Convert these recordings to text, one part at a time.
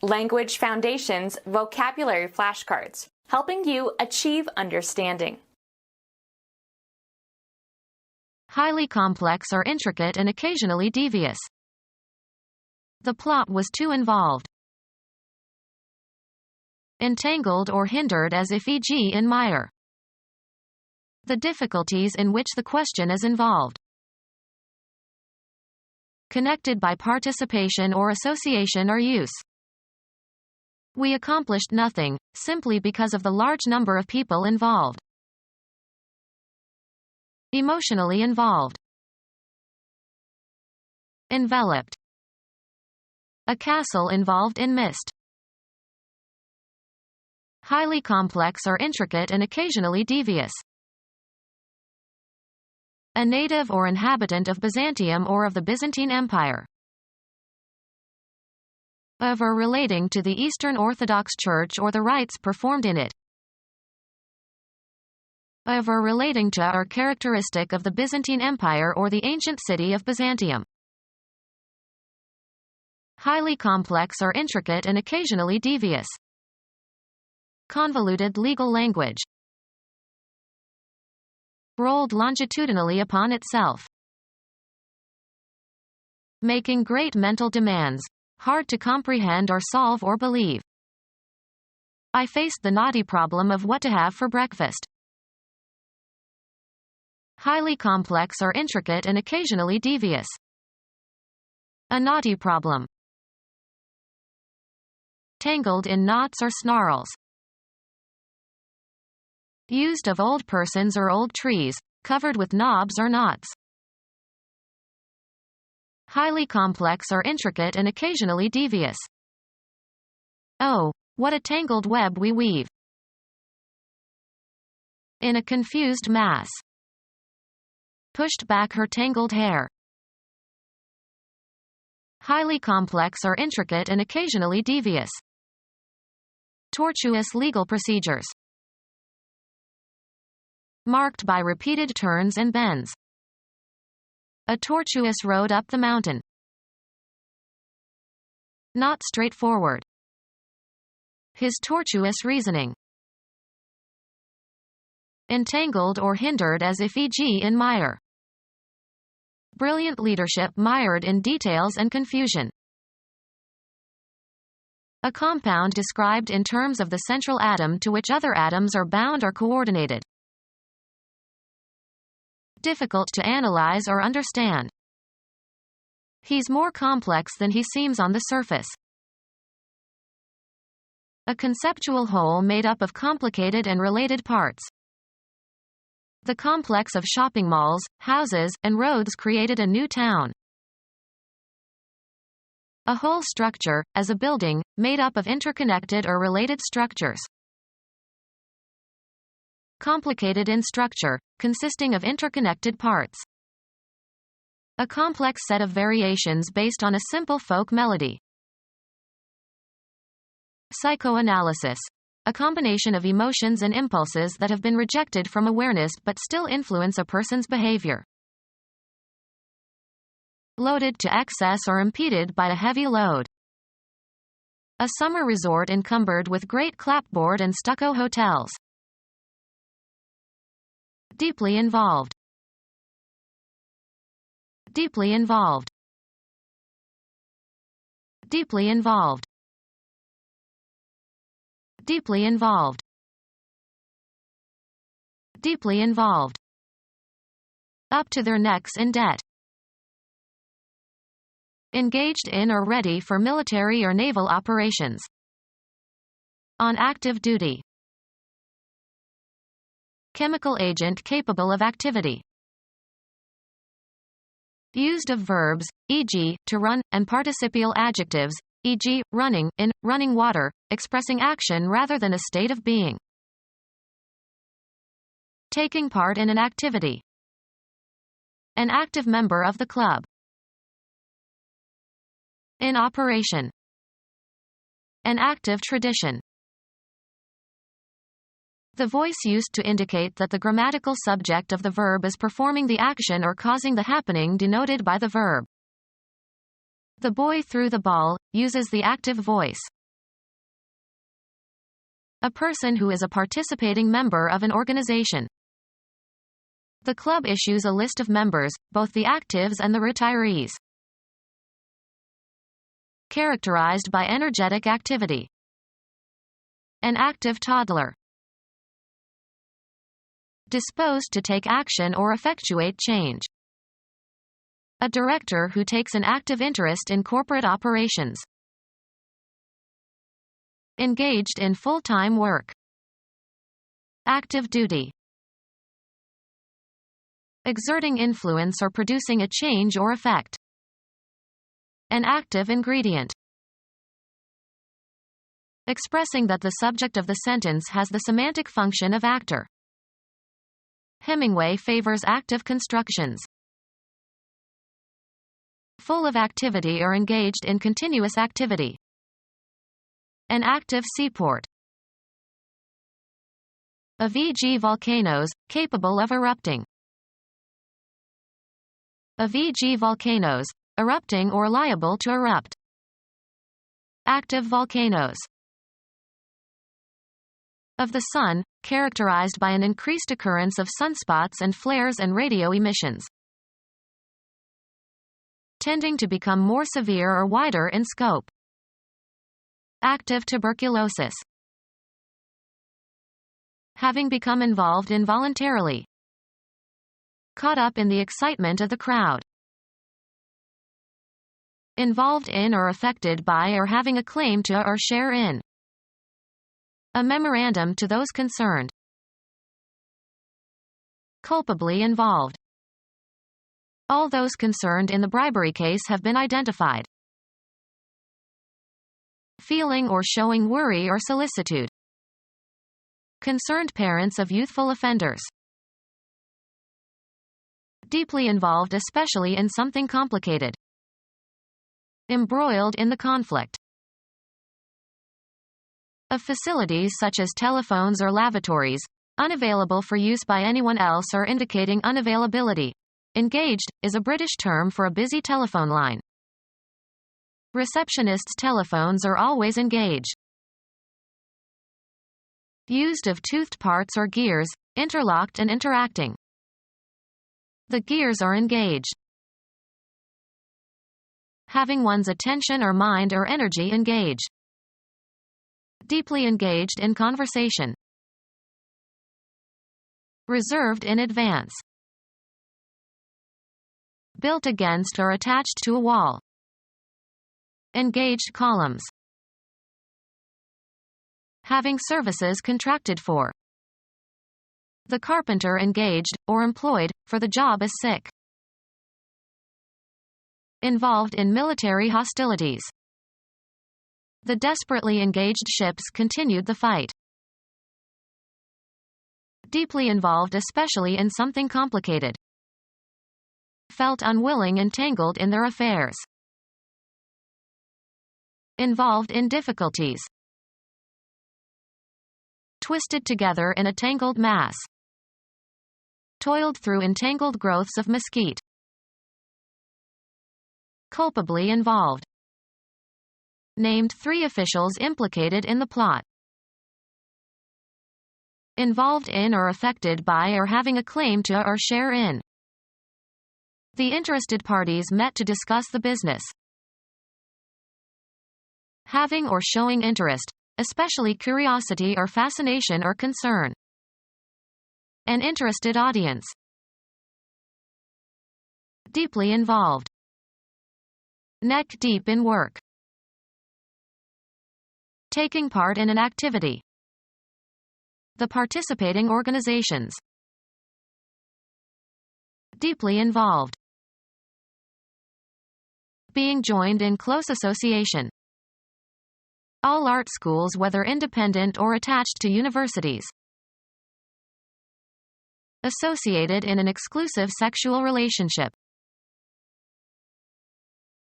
Language Foundations Vocabulary Flashcards, helping you achieve understanding. Highly complex or intricate and occasionally devious. The plot was too involved. Entangled or hindered as if e.g. in mire. The difficulties in which the question is involved. Connected by participation or association or use. We accomplished nothing, simply because of the large number of people involved. Emotionally involved. Enveloped. A castle involved in mist. Highly complex or intricate and occasionally devious. A native or inhabitant of Byzantium or of the Byzantine Empire. Of or relating to the Eastern Orthodox Church or the rites performed in it. Of or relating to or characteristic of the Byzantine Empire or the ancient city of Byzantium. Highly complex or intricate and occasionally devious. Convoluted legal language. Rolled longitudinally upon itself. Making great mental demands. Hard to comprehend or solve or believe. I faced the knotty problem of what to have for breakfast. Highly complex or intricate and occasionally devious. A knotty problem. Tangled in knots or snarls. Used of old persons or old trees, covered with knobs or knots. Highly complex or intricate and occasionally devious. Oh, what a tangled web we weave. In a confused mass. Pushed back her tangled hair. Highly complex or intricate and occasionally devious. Tortuous legal procedures. Marked by repeated turns and bends. A tortuous road up the mountain. Not straightforward. His tortuous reasoning. Entangled or hindered as if e.g. in mire. Brilliant leadership mired in details and confusion. A compound described in terms of the central atom to which other atoms are bound or coordinated. Difficult to analyze or understand. He's more complex than he seems on the surface. A conceptual whole made up of complicated and related parts. The complex of shopping malls, houses, and roads created a new town. A whole structure, as a building, made up of interconnected or related structures. Complicated in structure, consisting of interconnected parts. A complex set of variations based on a simple folk melody. Psychoanalysis. A combination of emotions and impulses that have been rejected from awareness but still influence a person's behavior. Loaded to excess or impeded by a heavy load. A summer resort encumbered with great clapboard and stucco hotels. Deeply involved. Deeply involved. Deeply involved. Deeply involved. Deeply involved. Up to their necks in debt. Engaged in or ready for military or naval operations. On active duty. Chemical agent capable of activity. Used of verbs, e.g., to run, and participial adjectives, e.g., running, in, running water, expressing action rather than a state of being. Taking part in an activity. An active member of the club. In operation. An active tradition. The voice used to indicate that the grammatical subject of the verb is performing the action or causing the happening denoted by the verb. The boy threw the ball uses the active voice. A person who is a participating member of an organization. The club issues a list of members, both the actives and the retirees. Characterized by energetic activity. An active toddler. Disposed to take action or effectuate change. A director who takes an active interest in corporate operations. Engaged in full-time work. Active duty. Exerting influence or producing a change or effect. An active ingredient. Expressing that the subject of the sentence has the semantic function of actor. Hemingway favors active constructions. Full of activity or engaged in continuous activity. An active seaport. Of e.g. volcanoes, capable of erupting. Of e.g. volcanoes, erupting or liable to erupt. Active volcanoes. Of the sun, characterized by an increased occurrence of sunspots and flares and radio emissions. Tending to become more severe or wider in scope. Active tuberculosis. Having become involved involuntarily. Caught up in the excitement of the crowd. Involved in or affected by or having a claim to or share in. A memorandum to those concerned. Culpably involved. All those concerned in the bribery case have been identified. Feeling or showing worry or solicitude. Concerned parents of youthful offenders. Deeply involved, especially in something complicated. Embroiled in the conflict. Of facilities such as telephones or lavatories, unavailable for use by anyone else or indicating unavailability. Engaged is a British term for a busy telephone line. Receptionists' telephones are always engaged. Used of toothed parts or gears, interlocked and interacting. The gears are engaged. Having one's attention or mind or energy engaged. Deeply engaged in conversation. Reserved in advance. Built against or attached to a wall. Engaged columns. Having services contracted for. The carpenter engaged, or employed, for the job is sick. Involved in military hostilities. The desperately engaged ships continued the fight. Deeply involved, especially in something complicated. Felt unwilling, entangled in their affairs. Involved in difficulties. Twisted together in a tangled mass. Toiled through entangled growths of mesquite. Culpably involved. Named 3 officials implicated in the plot. Involved in or affected by or having a claim to or share in. The interested parties met to discuss the business. Having or showing interest, especially curiosity or fascination or concern. An interested audience. Deeply involved. Neck deep in work. Taking part in an activity. The participating organizations. Deeply involved. Being joined in close association. All art schools, whether independent or attached to universities. Associated in an exclusive sexual relationship.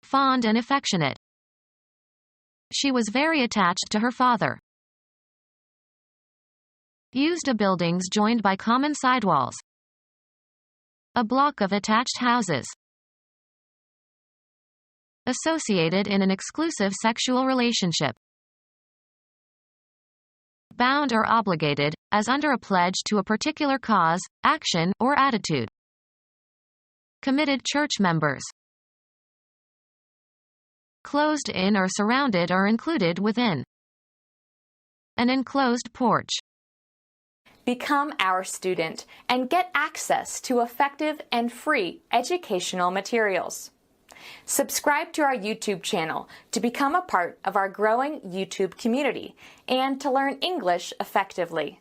Fond and affectionate. She was very attached to her father. Used of buildings joined by common sidewalls. A block of attached houses. Associated in an exclusive sexual relationship. bound or obligated, as under a pledge to a particular cause, action, or attitude. Committed church members. Closed in or surrounded or included within. An enclosed porch. Become our student and get access to effective and free educational materials. Subscribe to our YouTube channel to become a part of our growing YouTube community and to learn English effectively.